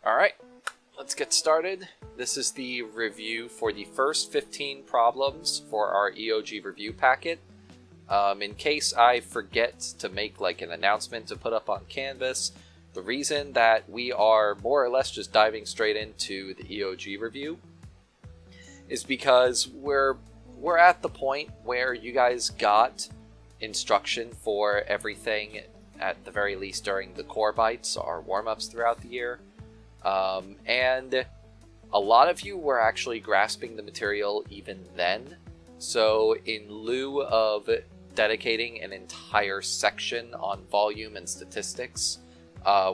Alright, let's get started. This is the review for the first 15 problems for our EOG review packet. In case I forget to make like an announcement to put up on Canvas, the reason that we are more or less just diving straight into the EOG review is because we're at the point where you guys got instruction for everything at the very least during the core bites, our warm-ups throughout the year. And a lot of you were actually grasping the material even then. So in lieu of dedicating an entire section on volume and statistics,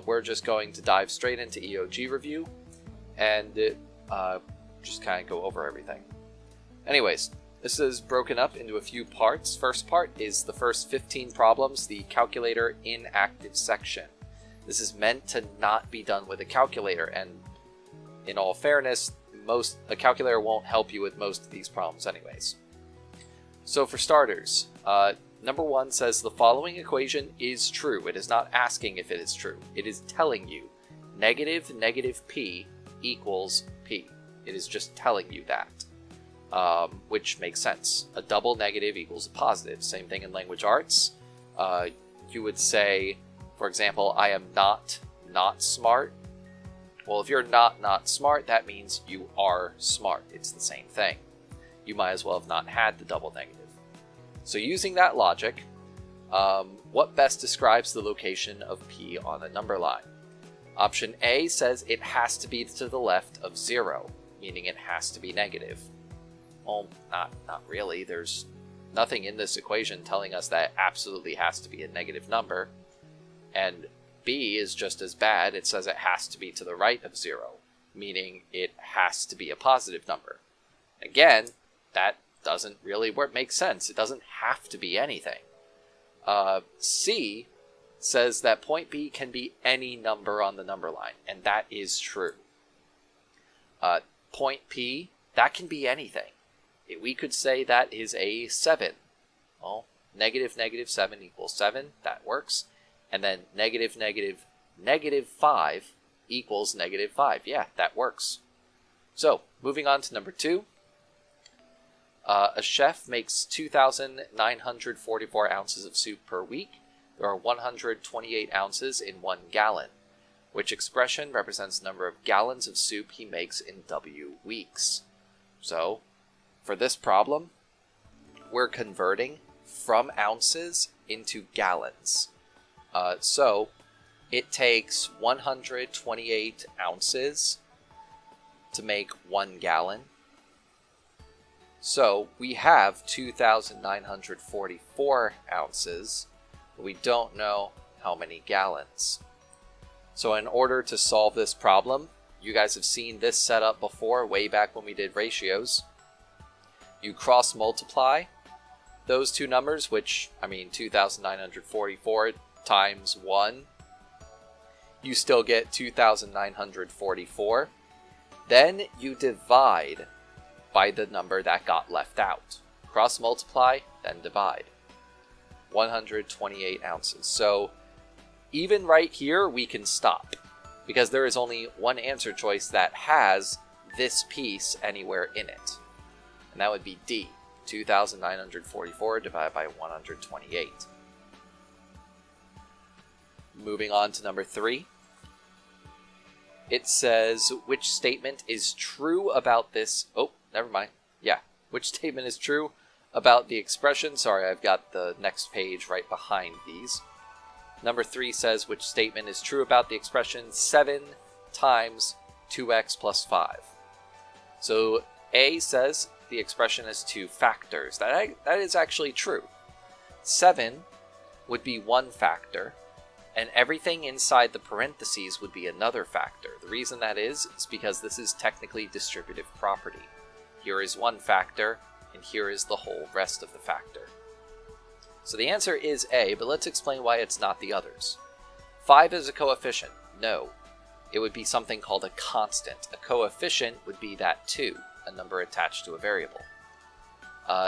we're just going to dive straight into EOG review and just kind of go over everything. Anyways, this is broken up into a few parts. First part is the first 15 problems, the calculator inactive section. This is meant to not be done with a calculator, and in all fairness, a calculator won't help you with most of these problems anyways. So for starters, number 1 says the following equation is true. It is not asking if it is true. It is telling you negative p equals p. It is just telling you that, which makes sense. A double negative equals a positive. Same thing in language arts. You would say, for example, I am not smart. Well, if you're not smart, that means you are smart. It's the same thing. You might as well have not had the double negative. So using that logic, what best describes the location of P on a number line? Option A says it has to be to the left of 0, meaning it has to be negative. Well, not really. There's nothing in this equation telling us that it absolutely has to be a negative number. And B is just as bad. It says it has to be to the right of 0, meaning it has to be a positive number. Again, that doesn't really make sense. It doesn't have to be anything. C says that point B can be any number on the number line, and that is true. Point P, that can be anything. We could say that is a 7. Well, negative 7 equals 7. That works. And then negative 5 equals negative 5. Yeah, that works. So, moving on to number 2. A chef makes 2,944 ounces of soup per week. There are 128 ounces in 1 gallon. Which expression represents the number of gallons of soup he makes in W weeks? So, for this problem, we're converting from ounces into gallons. So, it takes 128 ounces to make 1 gallon. So, we have 2,944 ounces, but we don't know how many gallons. So, in order to solve this problem, you guys have seen this setup before, way back when we did ratios. You cross-multiply those two numbers, which, 2,944 times 1, you still get 2,944. Then you divide by the number that got left out. Cross multiply, then divide. 128 ounces. So even right here, we can stop, because there is only one answer choice that has this piece anywhere in it. And that would be D, 2,944 divided by 128. Moving on to number 3. It says, which statement is true about this... Oh, never mind. Yeah, which statement is true about the expression... Sorry, I've got the next page right behind these. Number 3 says, which statement is true about the expression 7 times 2x plus 5. So A says the expression has 2 factors. That is actually true. 7 would be 1 factor, and everything inside the parentheses would be another factor. The reason that is because this is technically distributive property. Here is 1 factor, and here is the whole rest of the factor. So the answer is A, but let's explain why it's not the others. 5 is a coefficient. No. It would be something called a constant. A coefficient would be that 2, a number attached to a variable.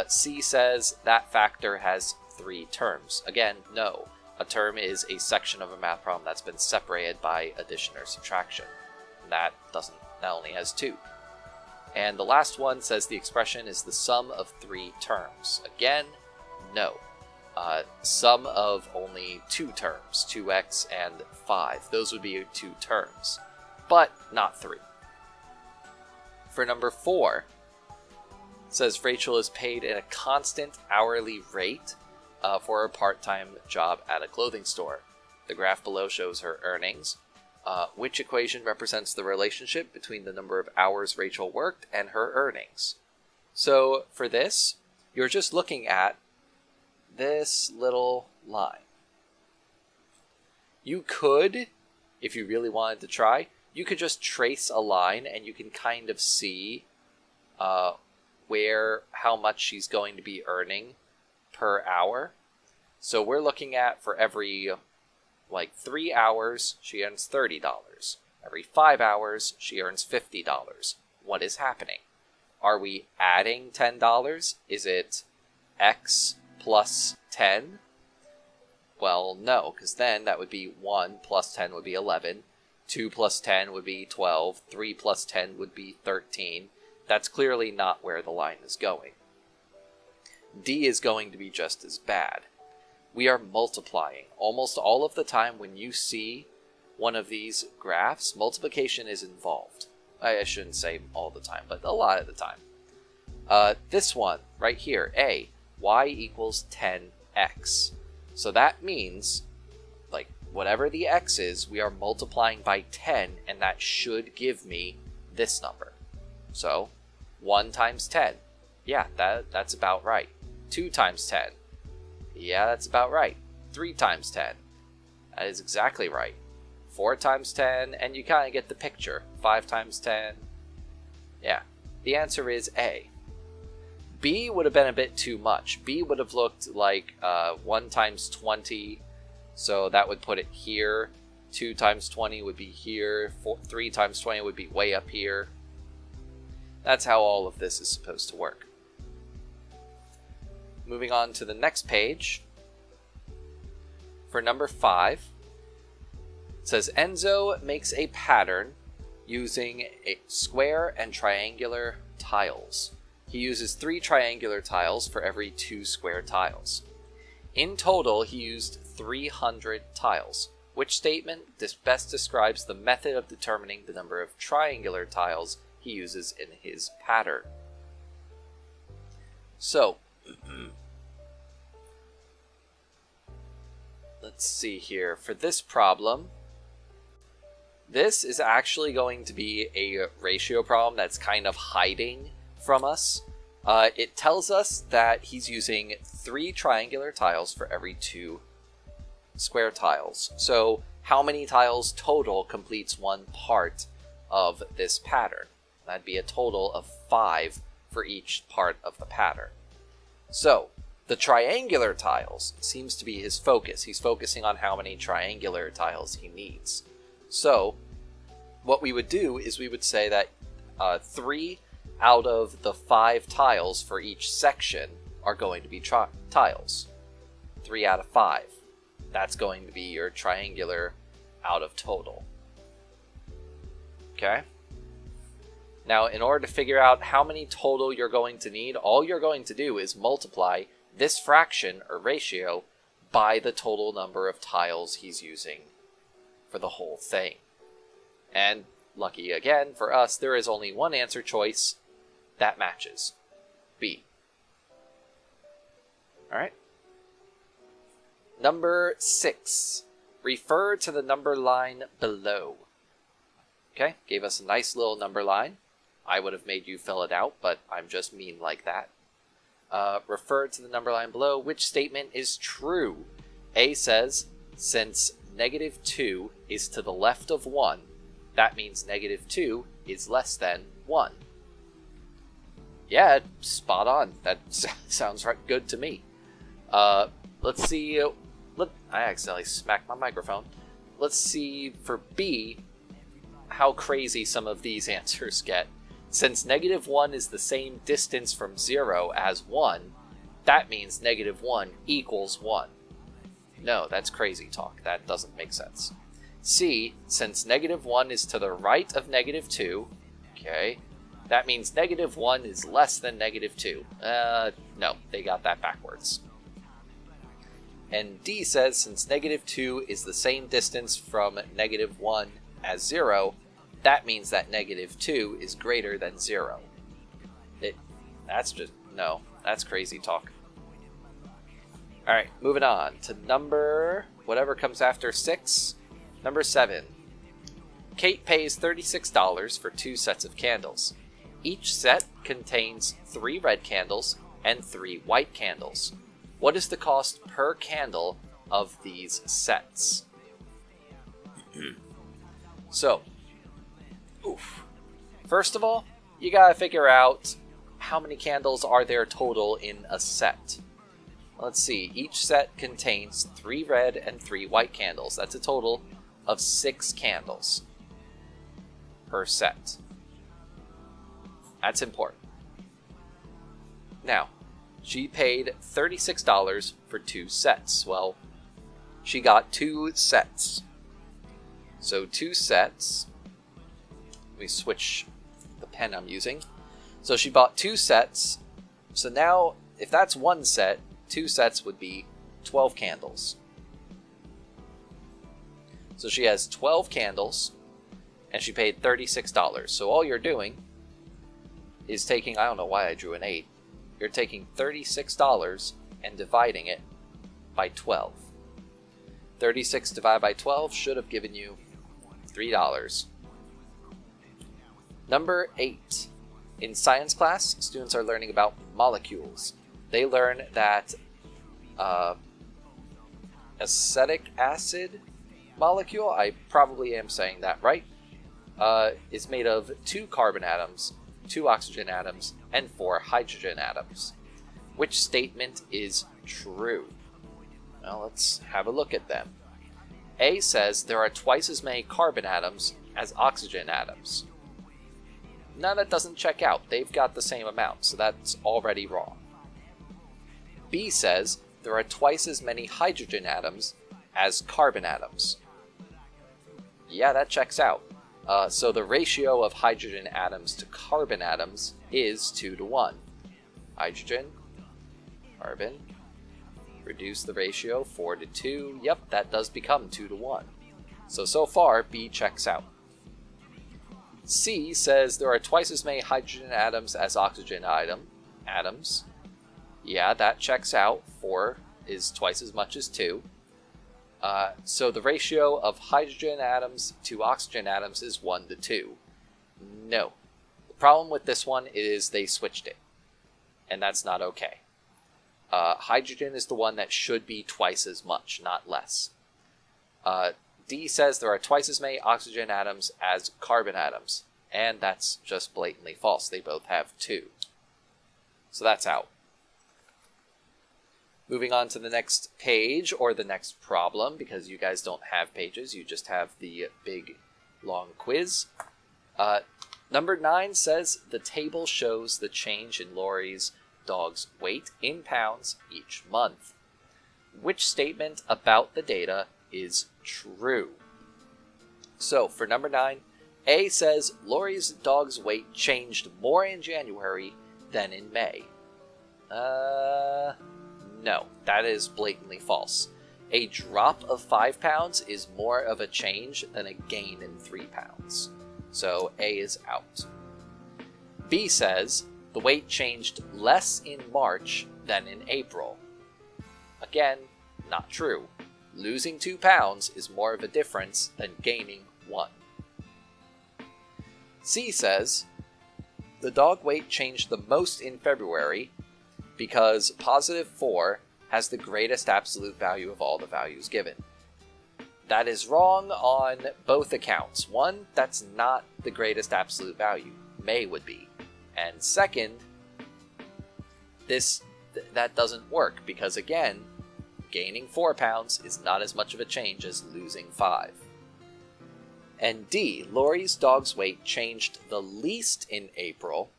C says that factor has 3 terms. Again, no. A term is a section of a math problem that's been separated by addition or subtraction. That only has 2. And the last one says the expression is the sum of 3 terms. Again, no. Sum of only 2 terms, 2x and 5. Those would be 2 terms, but not 3. For number 4, it says Rachel is paid at a constant hourly rate for a part-time job at a clothing store. The graph below shows her earnings. Which equation represents the relationship between the number of hours Rachel worked and her earnings? So for this, you're just looking at this little line. You could, if you really wanted to try, you could just trace a line and you can kind of see how much she's going to be earning per hour. So we're looking at for every 3 hours, she earns $30. Every 5 hours, she earns $50. What is happening? Are we adding $10? Is it X plus 10? Well, no, because then that would be 1 plus 10 would be 11, 2 plus 10 would be 12, 3 plus 10 would be 13. That's clearly not where the line is going. D is going to be just as bad. We are multiplying. Almost all of the time when you see one of these graphs, multiplication is involved. I shouldn't say all the time, but a lot of the time. This one, right here, A, y equals 10x. So that means, whatever the x is, we are multiplying by 10, and that should give me this number. So, 1 times 10. Yeah, that's about right. 2 times 10. Yeah, that's about right. 3 times 10. That is exactly right. 4 times 10, and you kind of get the picture. 5 times 10. Yeah, the answer is A. B would have been a bit too much. B would have looked like 1 times 20, so that would put it here. 2 times 20 would be here. 3 times 20 would be way up here. That's how all of this is supposed to work. Moving on to the next page. For number 5, it says Enzo makes a pattern using a square and triangular tiles. He uses 3 triangular tiles for every 2 square tiles. In total, he used 300 tiles. Which statement best describes the method of determining the number of triangular tiles he uses in his pattern? So, let's see here. For this problem, this is actually going to be a ratio problem that's kind of hiding from us. It tells us that he's using 3 triangular tiles for every 2 square tiles. So how many tiles total completes one part of this pattern? That'd be a total of 5 for each part of the pattern. So the triangular tiles seems to be his focus. He's focusing on how many triangular tiles he needs. So what we would do is we would say that 3 out of the 5 tiles for each section are going to be tiles. 3 out of 5. That's going to be your triangular out of total. Okay? Now, in order to figure out how many total you're going to need, all you're going to do is multiply this fraction or ratio by the total number of tiles he's using for the whole thing. And lucky again for us, there is only one answer choice that matches. B. Alright. Number 6. Refer to the number line below. Okay, gave us a nice little number line. I would have made you fill it out, but I'm just mean like that. Refer to the number line below. Which statement is true? A says, since -2 is to the left of 1, that means -2 is less than 1. Yeah, spot on. That sounds right good to me. Let's see. I accidentally smacked my microphone. Let's see for B how crazy some of these answers get. Since -1 is the same distance from 0 as 1, that means -1 equals 1. No, that's crazy talk. That doesn't make sense. C, since -1 is to the right of -2, okay, that means -1 is less than -2. No, they got that backwards. And D says since -2 is the same distance from -1 as 0, that means that -2 is greater than 0. That's just, no, that's crazy talk. Alright, moving on to number, whatever comes after 6, number 7. Kate pays $36 for 2 sets of candles. Each set contains 3 red candles and 3 white candles. What is the cost per candle of these sets? So, first of all, you gotta figure out how many candles are there total in a set. Let's see, each set contains 3 red and 3 white candles. That's a total of 6 candles per set. That's important. Now, she paid $36 for 2 sets. Well, she got 2 sets. So 2 sets. Let me switch the pen I'm using. So she bought 2 sets. So now, if that's 1 set, 2 sets would be 12 candles. So she has 12 candles, and she paid $36. So all you're doing is taking, I don't know why I drew an 8. You're taking $36 and dividing it by 12. 36 divided by 12 should have given you $3. Number 8. In science class, students are learning about molecules. They learn that acetic acid molecule, I probably am saying that right, is made of 2 carbon atoms, 2 oxygen atoms, and 4 hydrogen atoms. Which statement is true? Well, let's have a look at them. A says there are twice as many carbon atoms as oxygen atoms. Now that doesn't check out. They've got the same amount, so that's already wrong. B says there are twice as many hydrogen atoms as carbon atoms. Yeah, that checks out. So the ratio of hydrogen atoms to carbon atoms is 2 to 1. Hydrogen, carbon, reduce the ratio 4 to 2. Yep, that does become 2 to 1. So far, B checks out. C says there are twice as many hydrogen atoms as oxygen atoms. Yeah, that checks out. 4 is twice as much as 2. So the ratio of hydrogen atoms to oxygen atoms is 1 to 2. No. The problem with this one is they switched it. And that's not okay. Hydrogen is the one that should be twice as much, not less. D says there are twice as many oxygen atoms as carbon atoms. And that's just blatantly false. They both have 2. So that's out. Moving on to the next page, or the next problem, because you guys don't have pages, you just have the big, long quiz. Number 9 says, the table shows the change in Lori's dog's weight in pounds each month. Which statement about the data is true? So, for number 9, A says, Lori's dog's weight changed more in January than in May. No, that is blatantly false. A drop of 5 pounds is more of a change than a gain in 3 pounds. So A is out. B says the weight changed less in March than in April. Again, not true. Losing 2 pounds is more of a difference than gaining 1. C says the dog weight changed the most in February because positive 4 has the greatest absolute value of all the values given. That is wrong on both accounts. One, that's not the greatest absolute value. May would be. And second, that doesn't work because, again, gaining 4 pounds is not as much of a change as losing 5. And D, Lori's dog's weight changed the least in April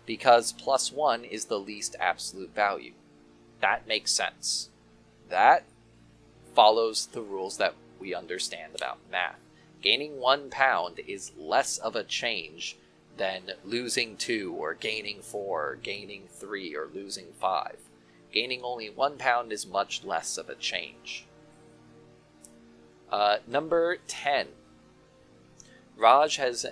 because +1 is the least absolute value. That makes sense. That follows the rules that we understand about math. Gaining 1 pound is less of a change than losing 2 or gaining 4 or gaining 3 or losing 5. Gaining only 1 pound is much less of a change. Number 10. Raj has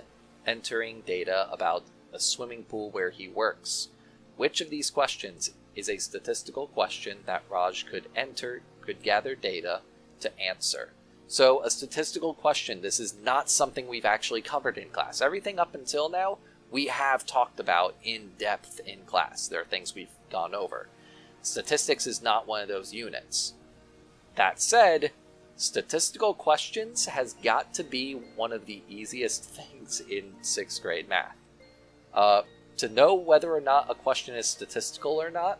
entering data about a swimming pool where he works. Which of these questions is a statistical question that Raj could gather data to answer? So a statistical question, this is not something we've actually covered in class. Everything up until now, we have talked about in depth in class. There are things we've gone over. Statistics is not one of those units. That said, statistical questions has got to be one of the easiest things in 6th grade math. To know whether or not a question is statistical or not,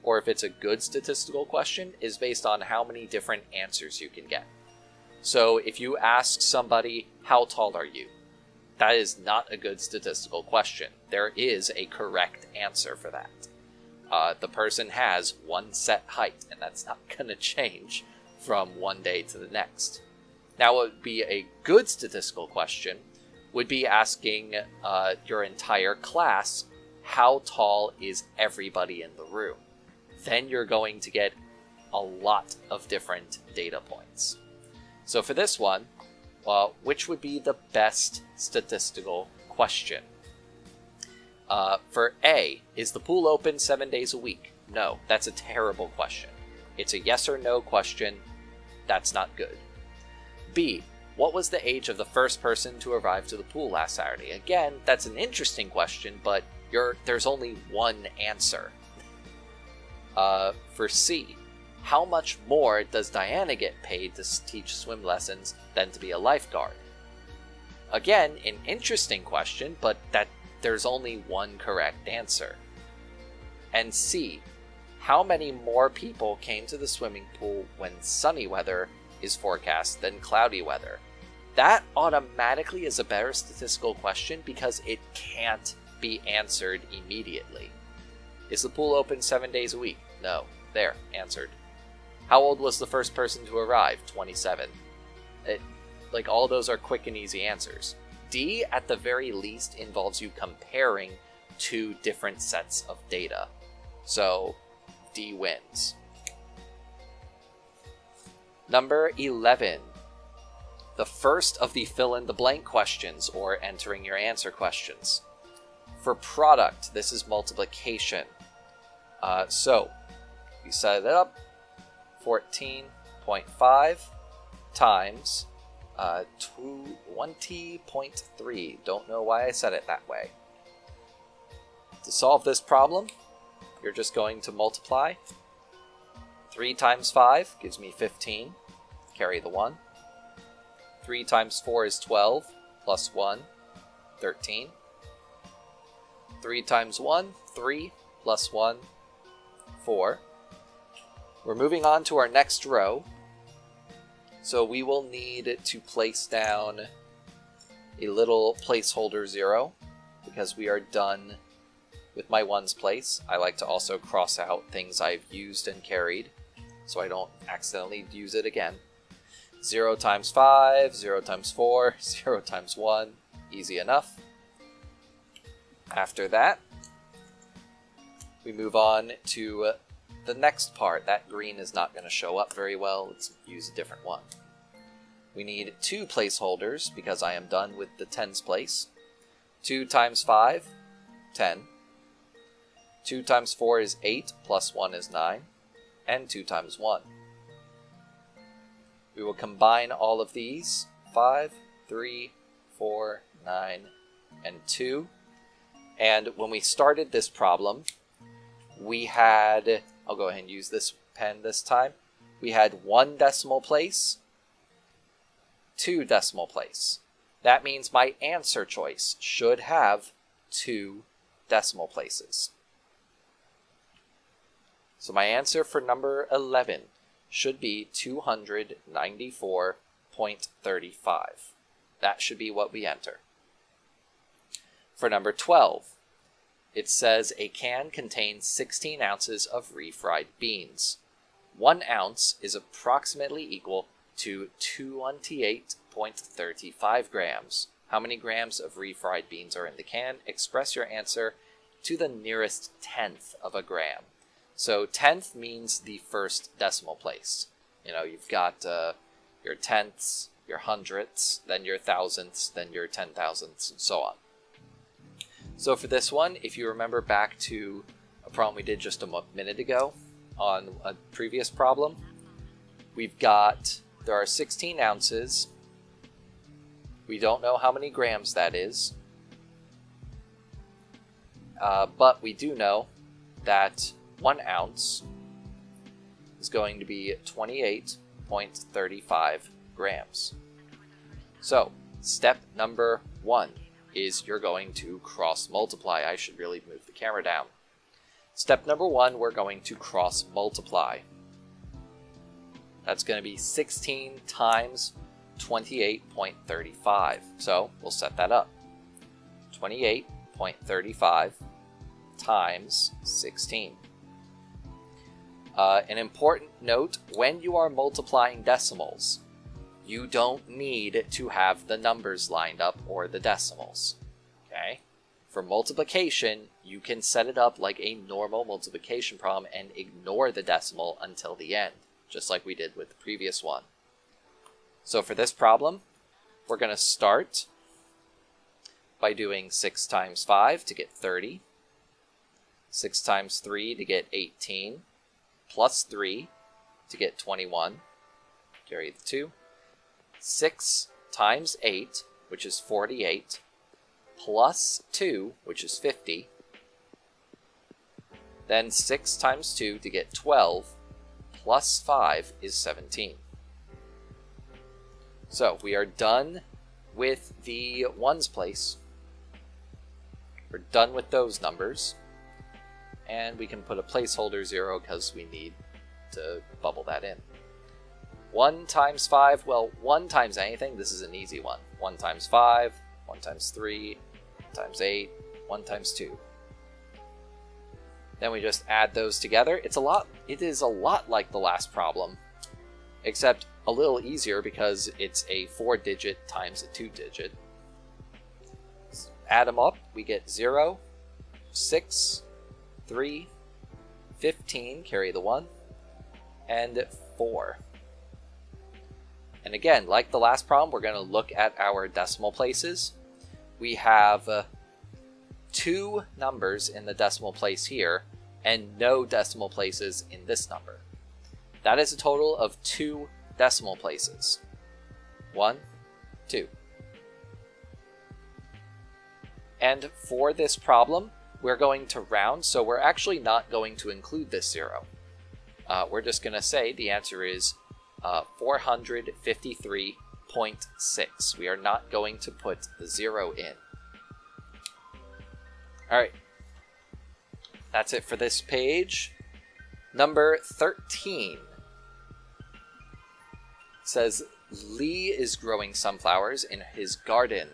or if it's a good statistical question, is based on how many different answers you can get. So if you ask somebody, how tall are you? That is not a good statistical question. There is a correct answer for that. The person has one set height, and that's not going to change from one day to the next. Now, what would be a good statistical question would be asking your entire class, how tall is everybody in the room? Then you're going to get a lot of different data points. So for this one, which would be the best statistical question? For A, is the pool open 7 days a week? No, that's a terrible question. It's a yes or no question. That's not good. B, what was the age of the first person to arrive to the pool last Saturday? Again, that's an interesting question, but there's only one answer. For C, how much more does Diana get paid to teach swim lessons than to be a lifeguard? Again, an interesting question, but there's only one correct answer. And C, how many more people came to the swimming pool when sunny weather is forecast than cloudy weather? That automatically is a better statistical question because it can't be answered immediately. Is the pool open 7 days a week? No. There, answered. How old was the first person to arrive? 27. All those are quick and easy answers. D, at the very least, involves you comparing two different sets of data. So, D wins. Number 11. The first of the fill-in-the-blank questions, or entering your answer questions. For product, this is multiplication. So, we set it up. 14.5 times 20.3. Don't know why I said it that way. To solve this problem, you're just going to multiply. 3 times 5 gives me 15. Carry the 1. 3 times 4 is 12. Plus 1, 13. 3 times 1, 3. Plus 1, 4. We're moving on to our next row. So we will need to place down a little placeholder 0 because we are done with my ones place. I like to also cross out things I've used and carried so I don't accidentally use it again. 0 times 5, 0 times 4, 0 times 1. Easy enough. After that, we move on to the next part. That green is not going to show up very well. Let's use a different one. We need 2 placeholders because I am done with the tens place. 2 times 5, 10. 2 times 4 is 8, plus 1 is 9. And 2 times 1. We will combine all of these. 5, 3, 4, 9, and 2. And when we started this problem, we had, I'll go ahead and use this pen this time. We had 1 decimal place, 2 decimal place. That means my answer choice should have 2 decimal places. So my answer for number 11 should be 294.35. That should be what we enter. For number 12, it says a can contains 16 ounces of refried beans. 1 ounce is approximately equal to 28.5 28.35 grams. How many grams of refried beans are in the can? Express your answer to the nearest tenth of a gram. So tenth means the first decimal place. You know, you've got your tenths, your hundredths, then your thousandths, then your 10,000ths, and so on. So for this one, if you remember back to a problem we did just a minute ago on a previous problem, there are 16 ounces. We don't know how many grams that is, but we do know that 1 ounce is going to be 28.35 grams. So step number 1 is you're going to cross multiply. I should really move the camera down. Step number 1, we're going to cross multiply. That's going to be 16 times 28.35. So we'll set that up. 28.35 times 16. An important note, when you are multiplying decimals, you don't need to have the numbers lined up or the decimals. Okay? For multiplication, you can set it up like a normal multiplication problem and ignore the decimal until the end, just like we did with the previous one. So for this problem, we're going to start by doing 6 times 5 to get 30, 6 times 3 to get 18, plus 3 to get 21, carry the 2, 6 times 8, which is 48, plus 2, which is 50, then 6 times 2 to get 12, plus 5 is 17. So we are done with the ones place. We're done with those numbers. And we can put a placeholder 0 because we need to bubble that in. 1 times 5, well, 1 times anything, this is an easy one. 1 times 5, 1 times 3, 1 times 8, 1 times 2. Then we just add those together. It is a lot like the last problem, except a little easier because it's a 4-digit times a 2-digit. Add them up, we get 0, 6, 3, 15, carry the 1, and 4. And again, like the last problem, we're going to look at our decimal places. We have 2 numbers in the decimal place here, and no decimal places in this number. That is a total of 2 decimal places. 1, 2. And for this problem, we're going to round, so we're actually not going to include this 0. We're just going to say the answer is 453.6. We are not going to put the 0 in. Alright, that's it for this page. Number 13 says, Lee is growing sunflowers in his garden.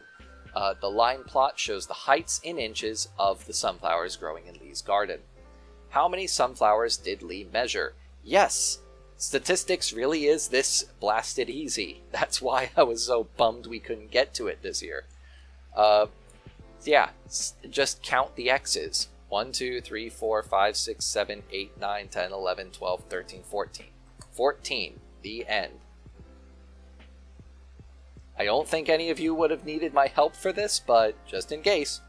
The line plot shows the heights in inches of the sunflowers growing in Lee's garden. How many sunflowers did Lee measure? Yes! Statistics really is this blasted easy. That's why I was so bummed we couldn't get to it this year. Yeah, just count the X's. 1, 2, 3, 4, 5, 6, 7, 8, 9, 10, 11, 12, 13, 14. 14. The end. I don't think any of you would have needed my help for this, but just in case,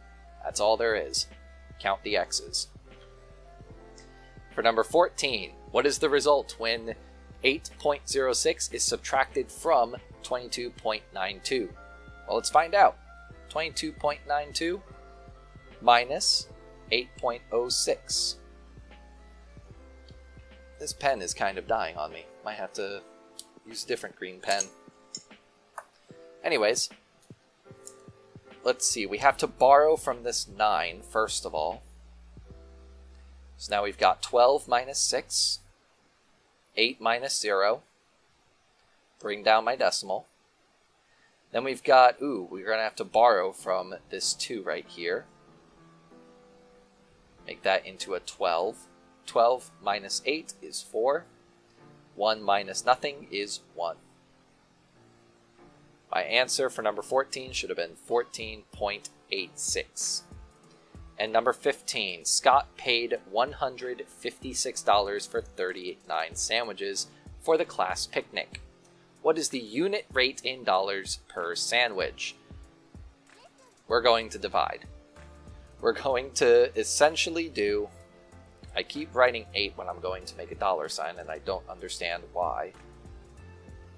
that's all there is. Count the X's. For number 14, what is the result when 8.06 is subtracted from 22.92? Well, let's find out. 22.92 minus 8.06. This pen is kind of dying on me. Might have to use a different green pen. Anyways, let's see. We have to borrow from this 9, first of all. So now we've got 12 minus 6, 8 minus 0. Bring down my decimal. Then we've got, we're going to have to borrow from this 2 right here. Make that into a 12. 12 minus 8 is 4. 1 minus nothing is 1. My answer for number 14 should have been 14.86. And number 15, Scott paid $156 for 39 sandwiches for the class picnic. What is the unit rate in dollars per sandwich? We're going to divide. We're going to essentially do, I keep writing 8 when I'm going to make a dollar sign, and I don't understand why.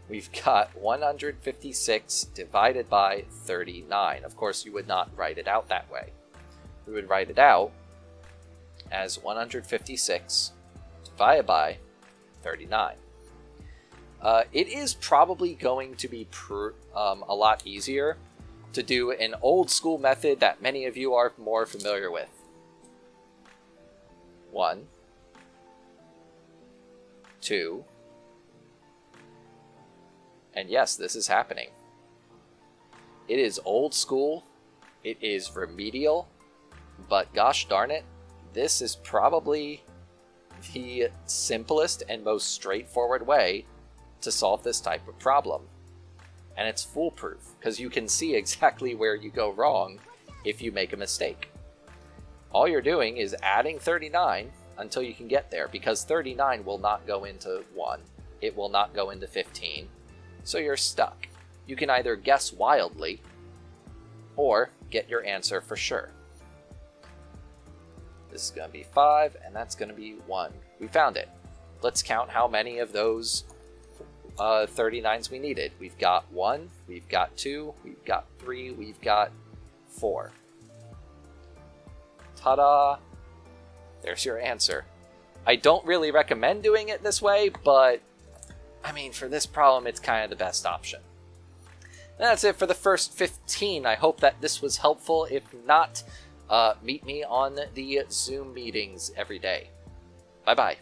We've got 156 divided by 39. Of course, you would not write it out that way. We would write it out as 156 divided by 39. It is probably going to be a lot easier to do an old school method that many of you are more familiar with. 1, 2, and yes, this is happening. It is old school, it is remedial, but gosh darn it, this is probably the simplest and most straightforward way to solve this type of problem. And it's foolproof, because you can see exactly where you go wrong if you make a mistake. All you're doing is adding 39 until you can get there, because 39 will not go into 1, it will not go into 15, so you're stuck. You can either guess wildly, or get your answer for sure. This is going to be 5, and that's going to be 1. We found it. Let's count how many of those 39s we needed. We've got 1, we've got 2, we've got 3, we've got 4. Ta-da! There's your answer. I don't really recommend doing it this way, but I mean, for this problem, it's kind of the best option. And that's it for the first 15. I hope that this was helpful. If not, meet me on the Zoom meetings every day. Bye-bye.